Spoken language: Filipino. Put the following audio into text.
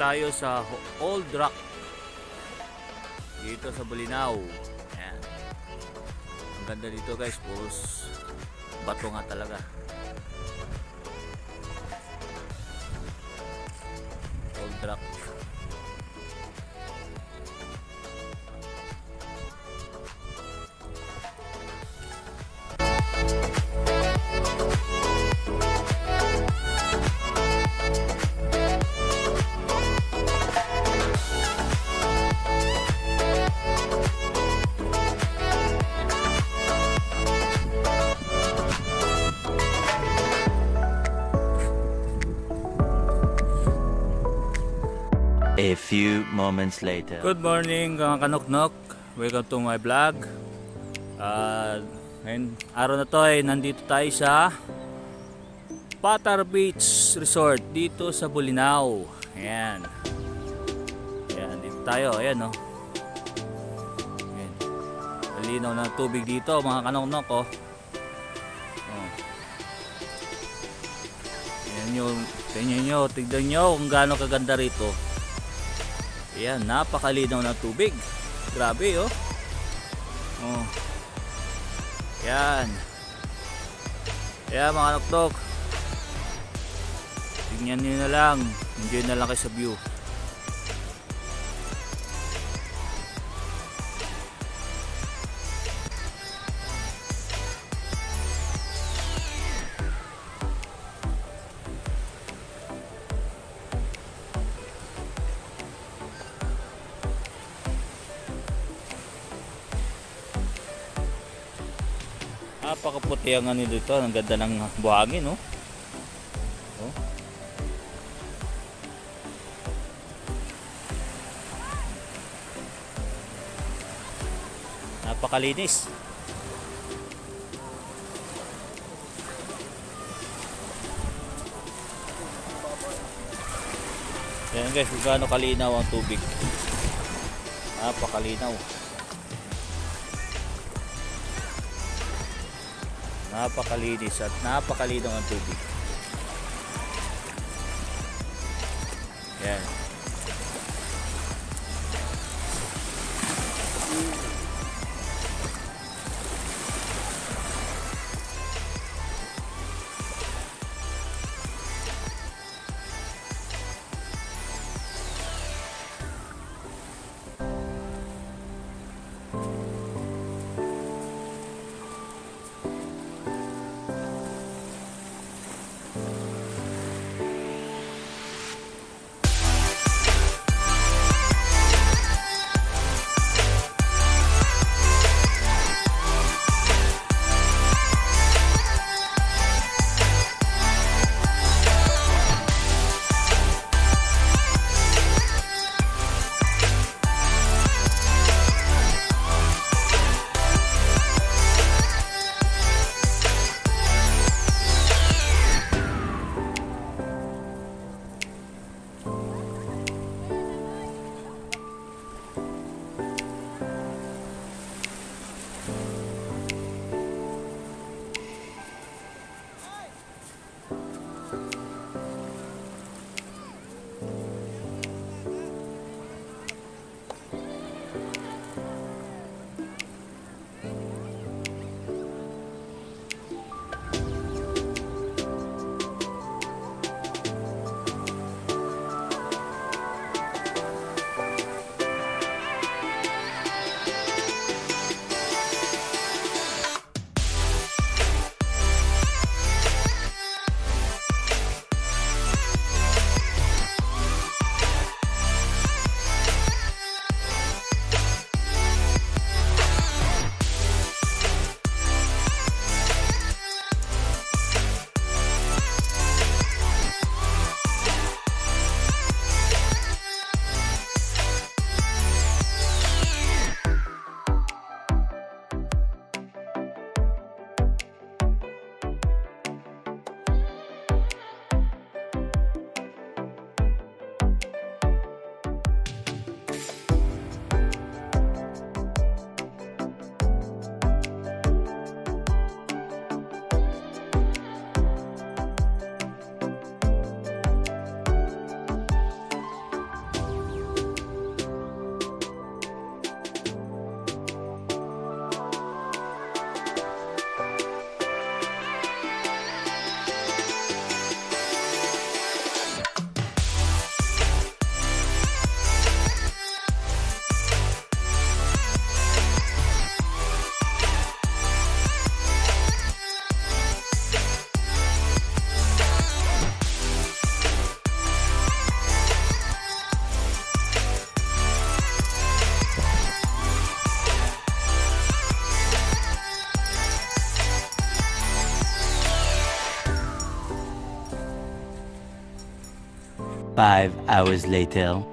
tayo sa Old Rock dito sa Bolinao. Ayan. Ang ganda dito guys, puros bato nga talaga. Old Rock. A few moments later. Good morning mga kanoknok. Welcome to my vlog. Ngayon araw na to ay nandito tayo sa Patar Beach Resort dito sa Bolinao. Ayan. Ayan, dito tayo. Ayan, oh. Ayan. Malinaw ng tubig dito mga kanoknok, oh. Oh. Ayan nyo, tignan nyo kung gaano kaganda rito. Ayan, napakalinaw na tubig. Grabe, oh. Oh. Ayan. Ayan mga kanoknok. Tingnan nyo na lang. Enjoy na lang kayo sa view. Napakaputi ang ano dito, ang ganda ng buhangin, no? Oh. Napakalinis. Ayan guys, kung gaano kalinaw ang tubig. Napakalinaw. Napakalinis at napakalinaw ang tubig. Yan. 5 hours later.